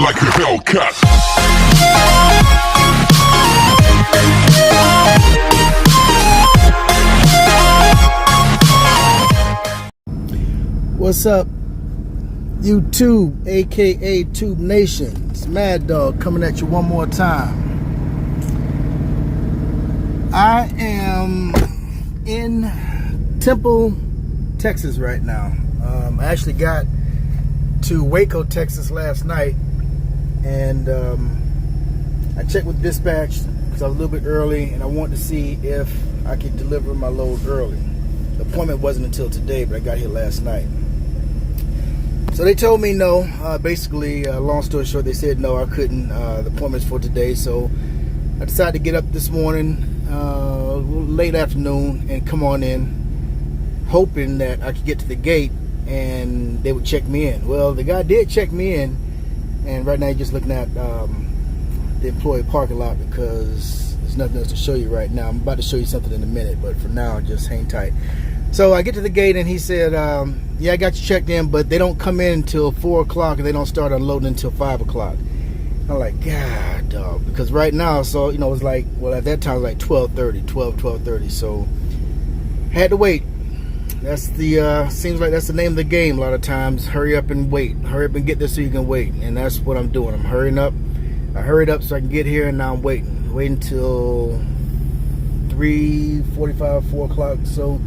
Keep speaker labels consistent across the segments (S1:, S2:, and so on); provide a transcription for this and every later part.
S1: like a Hellcat.
S2: What's up, YouTube, aka Tube Nation? It's Mad Dog coming at you one more time. I am in Temple, Texas right now. I actually got to Waco, Texas last night, and I checked with dispatch because I was a little bit early and I wanted to see if I could deliver my load early. The appointment wasn't until today, but I got here last night. So they told me no. Basically, long story short, they said no, I couldn't. The appointment's for today, so I decided to get up this morning, late afternoon, and come on in, hoping that I could get to the gate and they would check me in. Well, the guy did check me in, and right now you're just looking at the employee parking lot because there's nothing else to show you right now. I'm about to show you something in a minute, but for now, just hang tight. So I get to the gate and he said, yeah, I got you checked in, but they don't come in until 4 o'clock and they don't start unloading until 5 o'clock. I'm like, God, dog. Because right now, so, you know, it was like, well, at that time, it was like 12:30. So had to wait. That's the, seems like that's the name of the game a lot of times. Hurry up and wait. Hurry up and get this so you can wait. And that's what I'm doing. I'm hurrying up. I hurried up so I can get here, and now I'm waiting. Waiting till 3:45, 4 o'clock. So,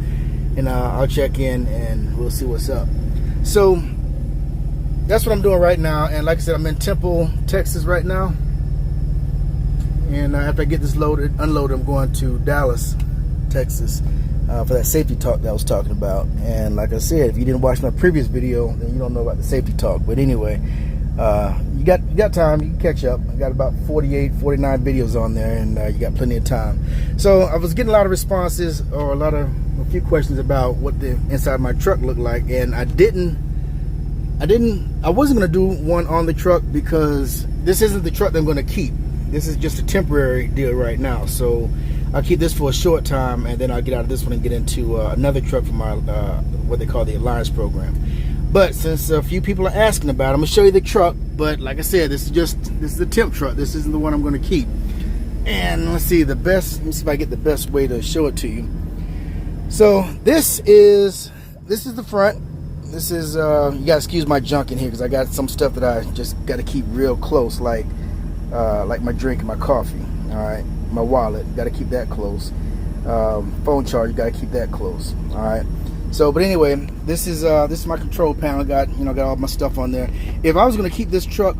S2: and I'll check in and we'll see what's up. So that's what I'm doing right now. And like I said, I'm in Temple, Texas right now. And after I get this unloaded, I'm going to Dallas, Texas, for that safety talk that I was talking about. And like I said, if you didn't watch my previous video, then you don't know about the safety talk. But anyway, you got time, you can catch up. I got about 48, 49 videos on there, and you got plenty of time. So I was getting a lot of responses, or a few questions about what the inside of my truck looked like, and I wasn't gonna do one on the truck because this isn't the truck that I'm gonna keep. This is just a temporary deal right now. So I'll keep this for a short time, and then I'll get out of this one and get into another truck for my what they call the Alliance program. But since a few people are asking about it, I'm gonna show you the truck. But like I said, this is the temp truck. This isn't the one I'm gonna keep. And let's see let me see if I get the best way to show it to you. So this is the front. This is you gotta excuse my junk in here because I got some stuff that I just gotta keep real close, like my drink and my coffee. All right, my wallet, gotta keep that close. Phone charger, gotta keep that close. All right. So, but anyway, this is my control panel. Got all my stuff on there. If I was gonna keep this truck,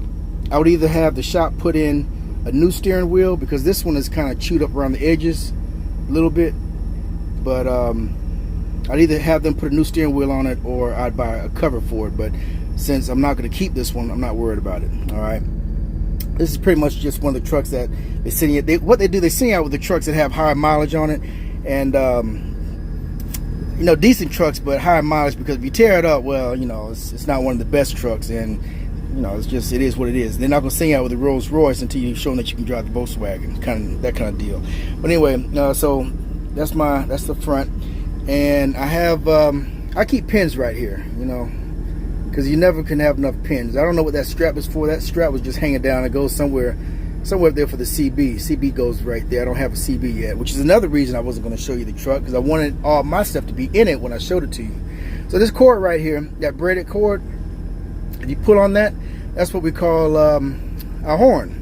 S2: I would either have the shop put in a new steering wheel, because this one is kind of chewed up around the edges a little bit. But I'd either have them put a new steering wheel on it, or I'd buy a cover for it. But since I'm not gonna keep this one, I'm not worried about it. All right. This is pretty much just one of the trucks that they send you. What they do, they send you out with the trucks that have high mileage on it, and decent trucks, but high mileage, because if you tear it up, well, it's not one of the best trucks, and it is what it is. They're not gonna send you out with a Rolls Royce until you've shown that you can drive the Volkswagen, that kind of deal. But anyway, so that's the front, and I have I keep pins right here, because you never can have enough pins. I don't know what that strap is for. That strap was just hanging down. It goes somewhere up there for the CB. CB goes right there. I don't have a CB yet, which is another reason I wasn't going to show you the truck, because I wanted all my stuff to be in it when I showed it to you. So this cord right here, that braided cord, if you pull on that, that's what we call a horn.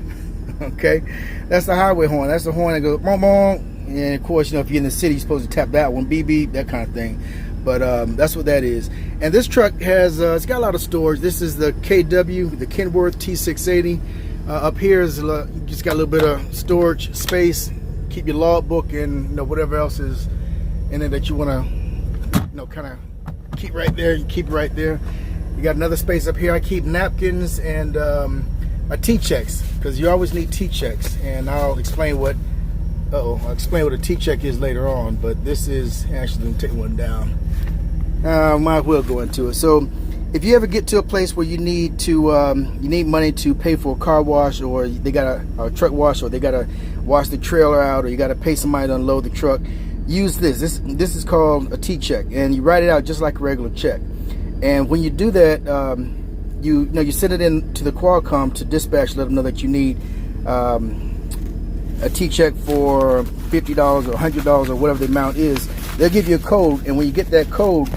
S2: Okay, that's the highway horn. That's the horn that goes bong bong. And of course, if you're in the city, you're supposed to tap that one, beep beep, that kind of thing. But that's what that is. And this truck has it's got a lot of storage. This is the KW, the Kenworth T680. Up here is you just got a little bit of storage space. Keep your logbook and whatever else is in it that you want to kind of keep right there. You keep it right there. You got another space up here. I keep napkins and my T-checks, because you always need T-checks, and I'll explain what a T-check is later on. But this is actually, let me take one down. Might as well go into it. So if you ever get to a place where you need money to pay for a car wash, or they got a truck wash, or they got to wash the trailer out, or you got to pay somebody to unload the truck, use this. This is called a T-check, and you write it out just like a regular check. And when you do that, you send it in to the Qualcomm to dispatch, let them know that you need a T-check for $50 or $100 or whatever the amount is. They'll give you a code, and when you get that code,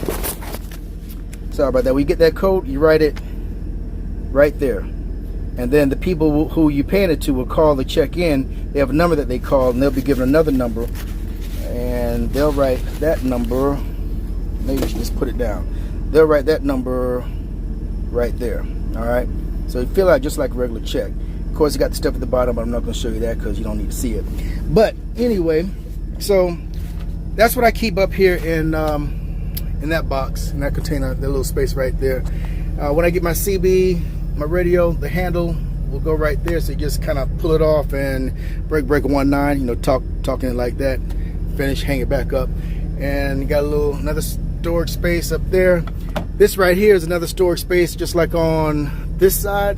S2: sorry about that, when you get that code, you write it right there. And then the people who you paying it to will call the check in. They have a number that they call, and they'll be given another number, and they'll write that number. Maybe we should just put it down. They'll write that number right there. All right, so you fill out just like a regular check. Of course, you got the stuff at the bottom, but I'm not going to show you that because you don't need to see it. But anyway, so that's what I keep up here in that box, in that container, that little space right there. When I get my CB, my radio, the handle will go right there. So you just kind of pull it off and break 19, you know, talking it like that. Finish, hang it back up, and you got another storage space up there. This right here is another storage space, just like on this side.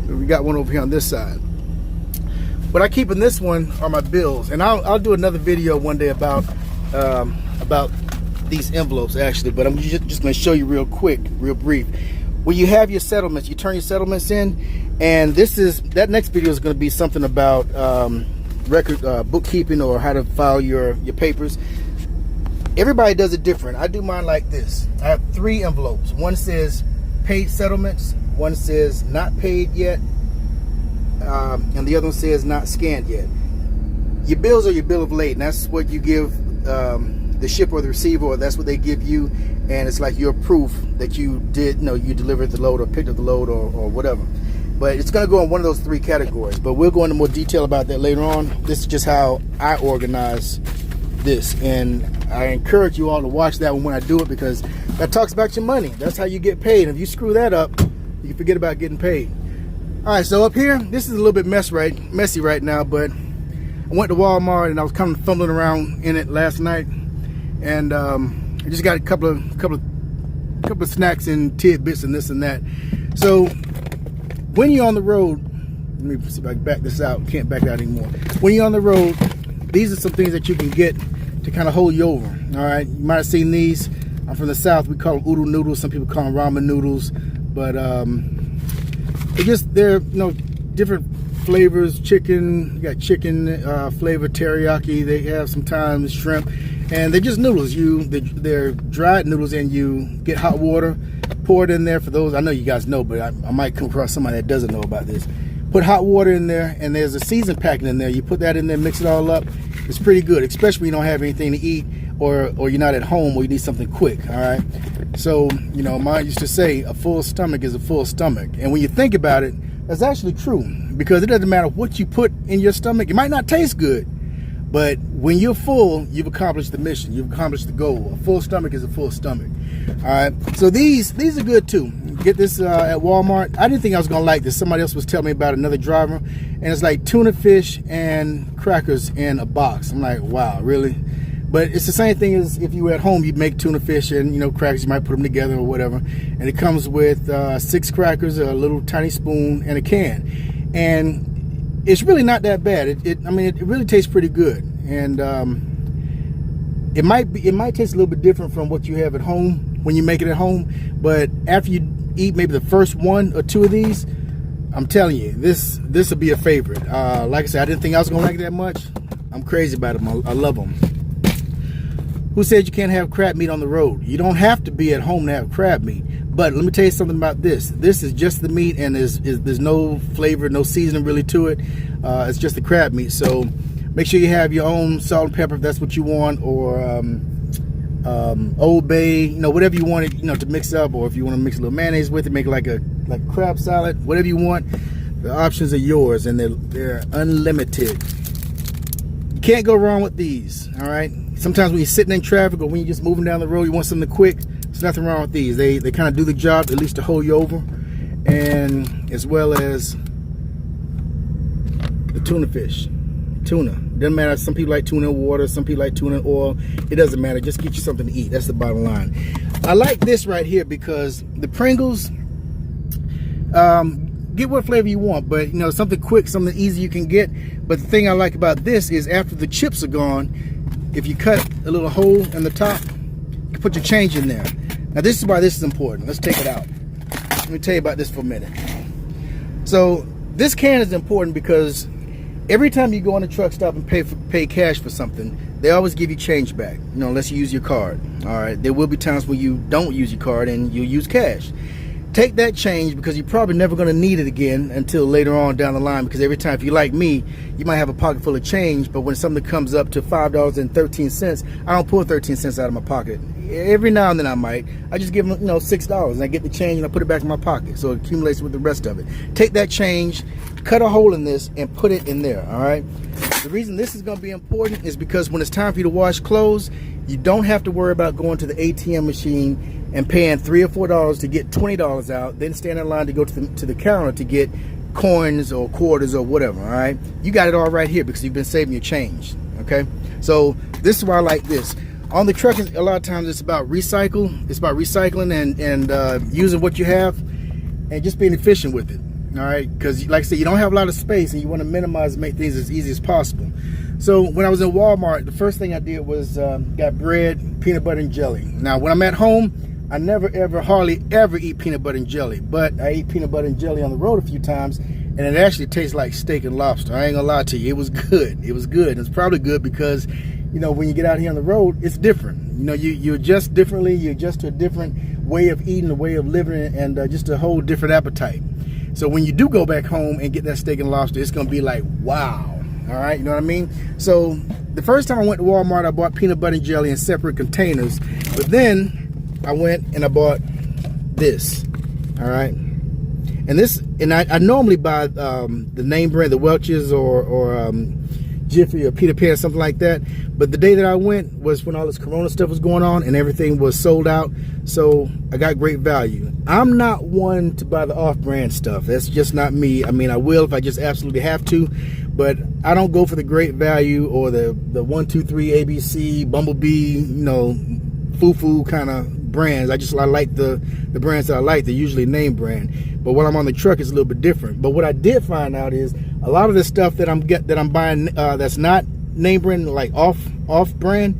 S2: We got one over here on this side. What I keep in this one are my bills, and I'll do another video one day about these envelopes actually, but I'm just going to show you real quick, real brief. When you have your settlements, you turn your settlements in, and that next video is going to be something about record bookkeeping, or how to file your papers. Everybody does it different. I do mine like this. I have 3 envelopes. One says paid settlements, one says not paid yet, and the other one says not scanned yet. Your bills are your bill of lading. That's what you give the shipper or the receiver, or that's what they give you, and it's like your proof that you did, you delivered the load or picked up the load or whatever. But it's going to go in one of those 3 categories, but we'll go into more detail about that later on. This is just how I organize this, and I encourage you all to watch that one when I do it, because that talks about your money. That's how you get paid. If you screw that up, you can forget about getting paid. All right, so up here, this is a little bit messy right now, but I went to Walmart and I was kind of fumbling around in it last night, and I just got a couple of snacks and tidbits and this and that. So when you're on the road, let me see if I can back this out. Can't back out anymore. When you're on the road, these are some things that you can get to kind of hold you over. All right, you might have seen these. I'm from the South. We call them oodle noodles. Some people call them ramen noodles, but they're different flavors. Chicken, you got chicken flavor, teriyaki. They have sometimes shrimp, and they're just noodles. They're dried noodles, and you get hot water, pour it in there. For those, I know you guys know, but I might come across somebody that doesn't know about this. Put hot water in there, and there's a season packet in there. You put that in there, mix it all up. It's pretty good, especially when you don't have anything to eat, or you're not at home, or you need something quick. All right. So mine used to say, a full stomach is a full stomach, and when you think about it, that's actually true, because it doesn't matter what you put in your stomach. It might not taste good, but when you're full, you've accomplished the mission. You've accomplished the goal. A full stomach is a full stomach. All right. So these are good too. Get this at Walmart. I didn't think I was gonna like this. Somebody else was telling me about another driver, and it's like tuna fish and crackers in a box. I'm like, wow, really? But it's the same thing as if you were at home, you'd make tuna fish and crackers. You might put them together or whatever, and it comes with 6 crackers, a little tiny spoon, and a can. And it's really not that bad. It really tastes pretty good, and it might taste a little bit different from what you have at home when you make it at home. But after you eat maybe the first 1 or 2 of these, I'm telling you, this will be a favorite. Like I said, I didn't think I was gonna like it that much. I'm crazy about them. I love them. Who said you can't have crab meat on the road? You don't have to be at home to have crab meat. But let me tell you something about this. This is just the meat, and there's no flavor, no seasoning really to it. It's just the crab meat. So make sure you have your own salt and pepper if that's what you want, or Old Bay, whatever you want it, to mix up, or if you want to mix a little mayonnaise with it, make it like a crab salad, whatever you want. The options are yours, and they're unlimited. You can't go wrong with these. All right. Sometimes when you're sitting in traffic, or when you're just moving down the road, you want something quick. There's nothing wrong with these. They kind of do the job, at least to hold you over, and as well as the tuna fish. Tuna. Doesn't matter. Some people like tuna in water. Some people like tuna in oil. It doesn't matter. Just get you something to eat. That's the bottom line. I like this right here because the Pringles, get what flavor you want, but something quick, something easy you can get. But the thing I like about this is after the chips are gone, if you cut a little hole in the top, you can put your change in there. Now this is why this is important. Let's take it out. let me tell you about this for a minute. So this can is important because every time you go on a truck stop and pay cash for something, they always give you change back, you know, unless you use your card. All right, there will be times when you don't use your card and you use cash. Take that change, because you're probably never going to need it again until later on down the line, because every time, if you're like me, you might have a pocket full of change, but when something comes up to $5.13, I don't pull 13 cents out of my pocket. Every now and then I might. I just give them, you know, $6, and I get the change and I put it back in my pocket, so it accumulates with the rest of it. Take that change, cut a hole in this, and put it in there. All right. The reason this is going to be important is because when it's time for you to wash clothes, you don't have to worry about going to the ATM machine and paying $3 or $4 to get $20 out, then stand in line to go to the counter to get coins or quarters or whatever. All right, you got it all right here because you've been saving your change. Okay, so this is why I like this. On the truck, a lot of times it's about recycle. It's about recycling and using what you have and just being efficient with it. All right, because like I said, you don't have a lot of space and you want to minimize and make things as easy as possible. So when I was in Walmart, the first thing I did was got bread, peanut butter, and jelly. Now when I'm at home, I never ever, hardly ever eat peanut butter and jelly, but I ate peanut butter and jelly on the road a few times, and it actually tastes like steak and lobster. I ain't gonna lie to you, it was good. It was good. It's probably good because, you know, when you get out here on the road, it's different. You know, you adjust differently. You adjust to a different way of eating, a way of living, and just a whole different appetite. So when you do go back home and get that steak and lobster, it's gonna be like, wow. All right, you know what I mean? So the first time I went to Walmart, I bought peanut butter and jelly in separate containers, but then I went and I bought this. All right, and this, and I normally buy the name brand, the Welch's or Jiffy or Peter Pan, something like that. But the day that I went was when all this Corona stuff was going on and everything was sold out. So I got great value. I'm not one to buy the off-brand stuff. That's just not me. I mean, I will if I just absolutely have to, but I don't go for the great value or the 1, 2, 3 ABC, Bumblebee, you know, foo-foo kind of brands. I like the brands that I like. They're usually name brand. But when I'm on the truck, it's a little bit different. But what I did find out is a lot of the stuff that I'm buying that's not name brand, like off brand,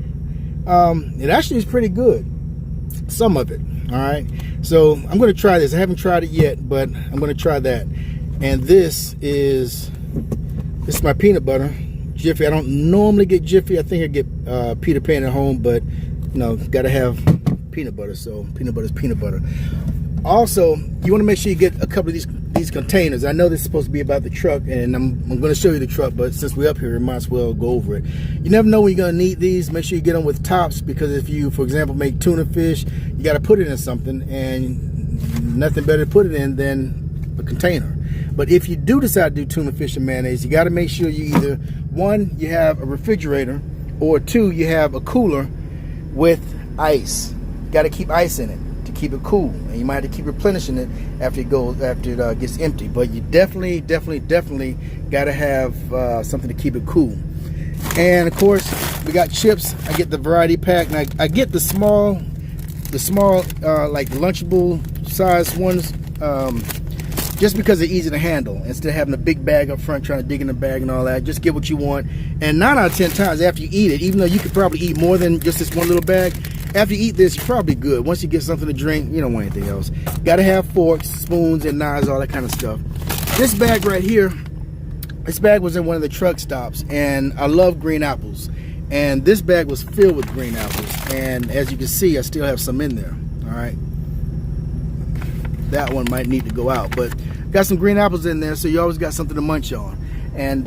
S2: it actually is pretty good. Some of it. All right. So I'm going to try this. I haven't tried it yet, but I'm going to try that. And this is my peanut butter, Jiffy. I don't normally get Jiffy. I think I get Peter Pan at home, but you know, got to have peanut butter. So peanut butter is peanut butter. Also, you want to make sure you get a couple of these containers. I know this is supposed to be about the truck, and I'm going to show you the truck, but since we're up here, we might as well go over it. You never know when you're going to need these. Make sure you get them with tops, because if you, for example, make tuna fish, you got to put it in something, and nothing better to put it in than a container. But if you do decide to do tuna fish and mayonnaise, you got to make sure you either, one, you have a refrigerator, or two, you have a cooler with ice. You got to keep ice in it to keep it cool, and you might have to keep replenishing it after it gets empty. But you definitely got to have something to keep it cool. And of course, we got chips. I get the variety pack, and I get the small like lunchable size ones, just because they're easy to handle. Instead of having a big bag up front trying to dig in the bag and all that, just get what you want. And 9 out of 10 times after you eat it, even though you could probably eat more than just this one little bag, after you eat this, you're probably good. Once you get something to drink, you don't want anything else. Got to have forks, spoons, and knives, all that kind of stuff. This bag right here, this bag was in one of the truck stops, and I love green apples. And this bag was filled with green apples. And as you can see, I still have some in there. All right. That one might need to go out, but got some green apples in there, so you always got something to munch on. And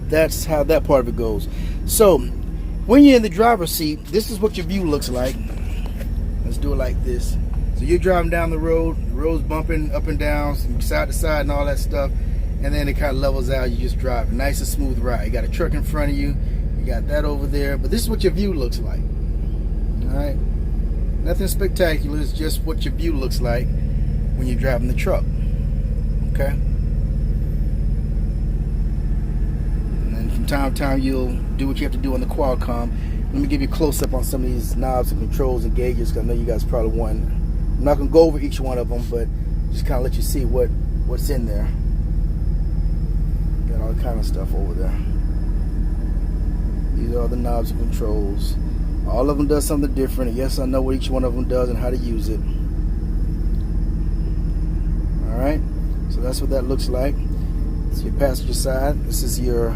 S2: that's how that part of it goes. So when you're in the driver's seat, this is what your view looks like. Let's do it like this. So you're driving down the road's bumping up and down, side to side and all that stuff, and then it kind of levels out. You just drive a nice and smooth ride. You got a truck in front of you, you got that over there, but this is what your view looks like. All right, nothing spectacular. It's just what your view looks like when you're driving the truck. Okay. From time to time, you'll do what you have to do on the Qualcomm. Let me give you a close-up on some of these knobs and controls and gauges, because I know you guys probably want. I'm not going to go over each one of them, but just kind of let you see what's in there. Got all kind of stuff over there. These are all the knobs and controls. All of them does something different. And yes, I know what each one of them does and how to use it. All right, so that's what that looks like. It's your passenger side. This is your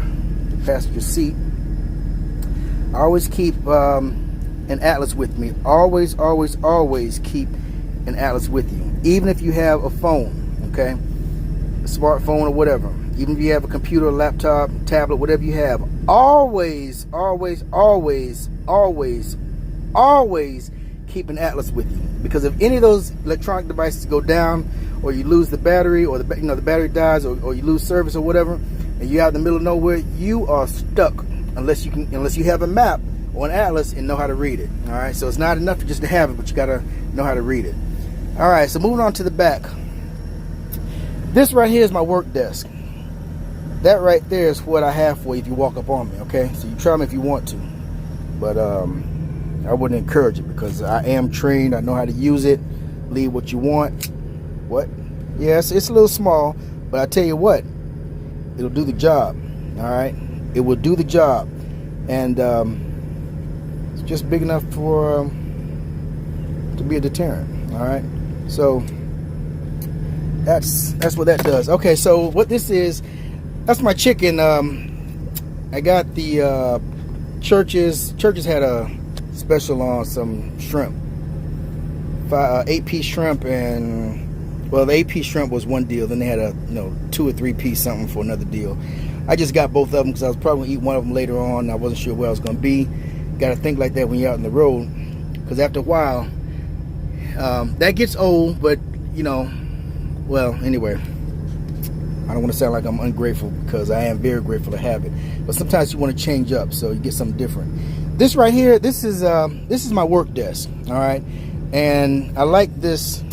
S2: passenger seat. I always keep an atlas with me. Always keep an atlas with you, even if you have a phone, okay, a smartphone or whatever. Even if you have a computer, laptop, tablet, whatever you have, always keep an atlas with you, because if any of those electronic devices go down, or you lose the battery, or the battery dies, or you lose service or whatever, and you're out in the middle of nowhere, you are stuck unless you have a map or an atlas and know how to read it. All right, so it's not enough just to have it, but you gotta know how to read it. All right, so moving on to the back. This right here is my work desk. That right there is what I have for you if you walk up on me, okay? So you try me if you want to, but I wouldn't encourage it, because I am trained. I know how to use it. Leave what you want. What? Yes, it's a little small, but I tell you what, it'll do the job. All right, it will do the job, and it's just big enough for to be a deterrent. All right, so that's what that does. Okay, so what this is, that's my chicken. I got the Churches had a special on some shrimp, 8-piece shrimp, and well, the 8-piece shrimp was one deal. Then they had a 2 or 3-piece something for another deal. I just got both of them because I was probably gonna eat one of them later on. I wasn't sure where I was gonna be. Got to think like that when you're out on the road, because after a while, that gets old. But well, anyway, I don't want to sound like I'm ungrateful, because I am very grateful to have it. But sometimes you want to change up, so you get something different. This right here, this is my work desk. All right, and I like this.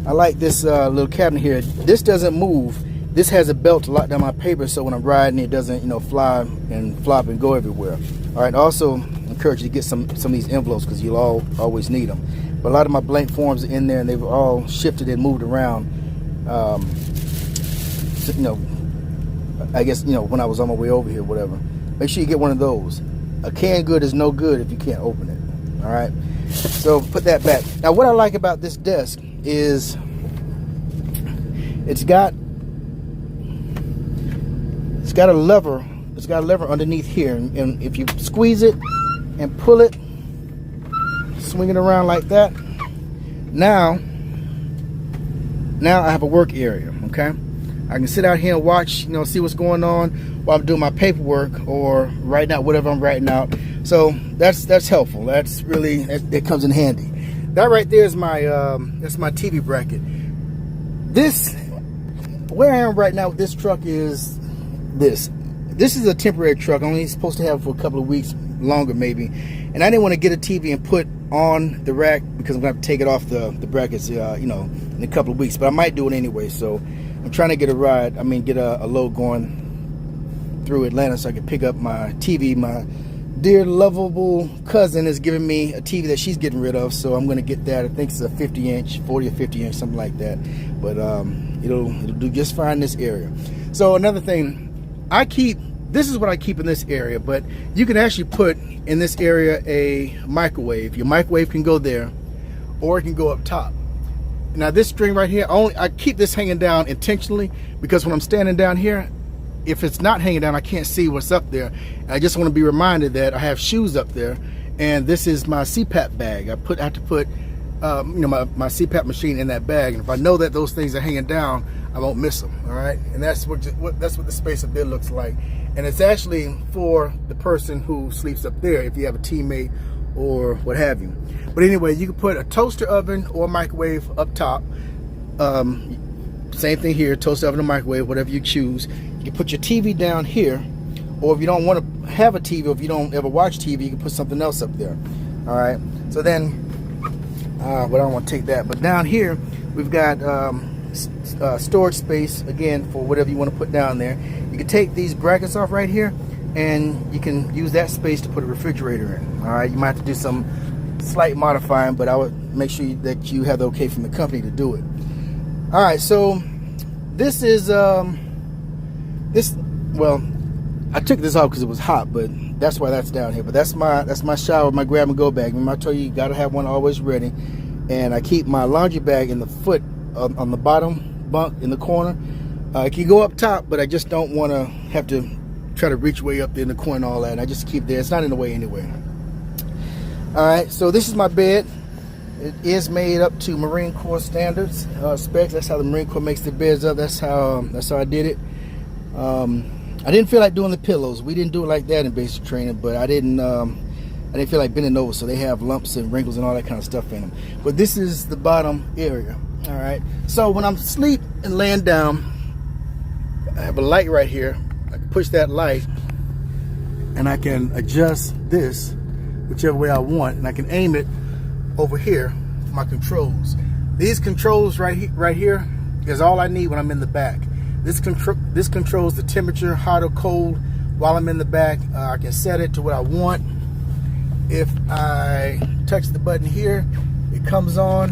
S2: Little cabinet here. This doesn't move. This has a belt to lock down my paper, so when I'm riding, it doesn't fly and flop and go everywhere. All right. Also, encourage you to get some of these envelopes, because you'll always need them. But a lot of my blank forms are in there, and they've all shifted and moved around. I guess when I was on my way over here, whatever. Make sure you get one of those. A canned good is no good if you can't open it. All right. So put that back. Now, what I like about this desk is it's got a lever. It's got a lever underneath here, and if you squeeze it and pull it, swing it around like that, now I have a work area. Okay, I can sit out here and watch, see what's going on while I'm doing my paperwork or writing out whatever I'm writing out. So that's helpful. That's really that comes in handy. That right there is my that's my TV bracket. Where I am right now with this truck is this. This is a temporary truck. I'm only supposed to have it for a couple of weeks, longer maybe. And I didn't want to get a TV and put on the rack, because I'm gonna have to take it off the brackets, in a couple of weeks. But I might do it anyway. So I'm trying to get a load going through Atlanta, so I can pick up my TV. My dear lovable cousin is giving me a TV that she's getting rid of, so I'm gonna get that. I think it's a 50-inch, 40 or 50 inch, something like that. But it'll do just fine in this area. So another thing, this is what I keep in this area, but you can actually put in this area a microwave. Your microwave can go there, or it can go up top. Now this string right here, I keep this hanging down intentionally, because when I'm standing down here, if it's not hanging down, I can't see what's up there. I just want to be reminded that I have shoes up there, and this is my CPAP bag. I have to put my CPAP machine in that bag, and if I know that those things are hanging down, I won't miss them. All right, and that's what the space up there looks like. And it's actually for the person who sleeps up there, if you have a teammate or what have you. But anyway, you can put a toaster oven or microwave up top. Same thing here, toaster oven or microwave, whatever you choose. You can put your TV down here, or if you don't want to have a TV, or if you don't ever watch TV, you can put something else up there. All right, so then but I don't want to take that. But down here, we've got storage space, again, for whatever you want to put down there. You can take these brackets off right here, and you can use that space to put a refrigerator in. All right, you might have to do some slight modifying, but I would make sure that you have the okay from the company to do it. All right, so this is well, I took this off because it was hot, but that's why that's down here. But that's my shower, my grab and go bag. Remember I told you, you gotta have one always ready. And I keep my laundry bag in the foot on the bottom bunk in the corner. It can go up top, but I just don't want to have to try to reach way up there in the corner and all that. And I just keep there. It's not in the way anyway. All right, so this is my bed. It is made up to Marine Corps standards, specs. That's how the Marine Corps makes their beds up. That's how I did it. I didn't feel like doing the pillows. We didn't do it like that in basic training, but I didn't feel like bending over, so they have lumps and wrinkles and all that kind of stuff in them. But this is the bottom area. All right, so when I'm asleep and laying down, I have a light right here. I can push that light and I can adjust this whichever way I want, and I can aim it over here for my controls. These controls right here is all I need when I'm in the back. This controls the temperature, hot or cold, while I'm in the back. I can set it to what I want. If I touch the button here, it comes on,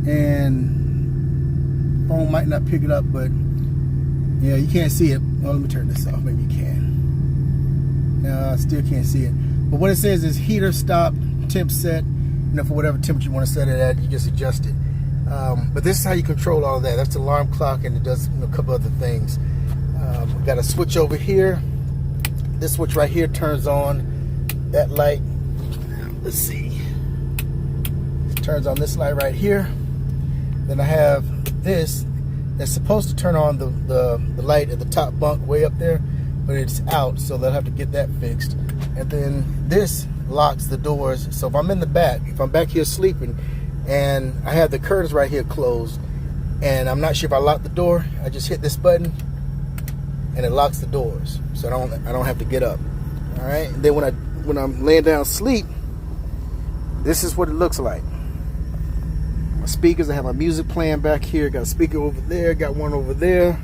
S2: and phone might not pick it up, but yeah, you can't see it. Well, let me turn this off. Maybe you can. No, I still can't see it. But what it says is heater stop, temp set. You know, for whatever temperature you want to set it at, you just adjust it. But this is how you control all of that. That's the alarm clock, and it does a couple other things. We've got a switch over here. This switch right here turns on that light. Let's see. It turns on this light right here. Then I have this that's supposed to turn on the light at the top bunk way up there, but it's out, so they'll have to get that fixed. And then this locks the doors. So if I'm in the back, if I'm back here sleeping, and I have the curtains right here closed, and I'm not sure if I lock the door, I just hit this button, and it locks the doors, so I don't have to get up. All right. And then when I'm laying down to sleep, this is what it looks like. My speakers, I have my music playing back here. Got a speaker over there. Got one over there.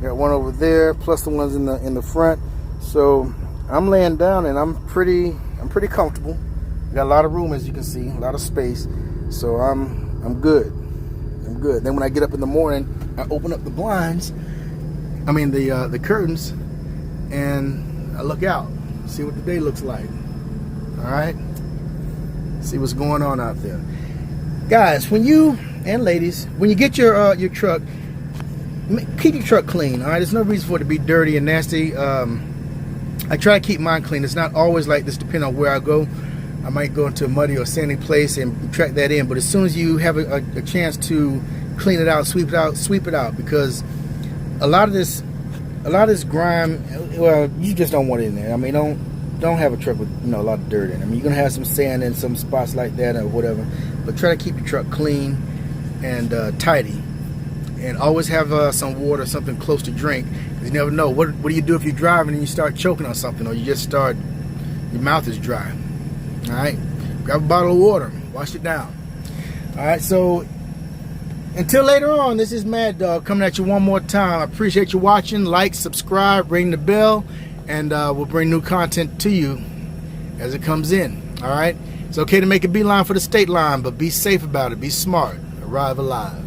S2: Got one over there. Plus the ones in the front. So I'm laying down and I'm pretty comfortable. Got a lot of room, as you can see, a lot of space. So I'm good. I'm good. Then when I get up in the morning, I open up the blinds. I mean the curtains, and I look out, see what the day looks like. All right. See what's going on out there, guys. When you and ladies, when you get your truck, keep your truck clean. All right. There's no reason for it to be dirty and nasty. I try to keep mine clean. It's not always like this, depending on where I go. I might go into a muddy or sandy place and track that in. But as soon as you have a chance to clean it out, sweep it out, because a lot of this grime, well, you just don't want it in there. I mean, don't have a truck with a lot of dirt in it. I mean, you're gonna have some sand in some spots like that or whatever. But try to keep your truck clean and tidy, and always have some water, something close to drink. You never know. What do you do if you're driving and you start choking on something, or you just your mouth is dry? All right, grab a bottle of water, wash it down. All right, so until later on, this is Mad Dog coming at you one more time. I appreciate you watching. Like, subscribe, ring the bell, and we'll bring new content to you as it comes in. All right, it's okay to make a beeline for the state line, but be safe about it. Be smart. Arrive alive.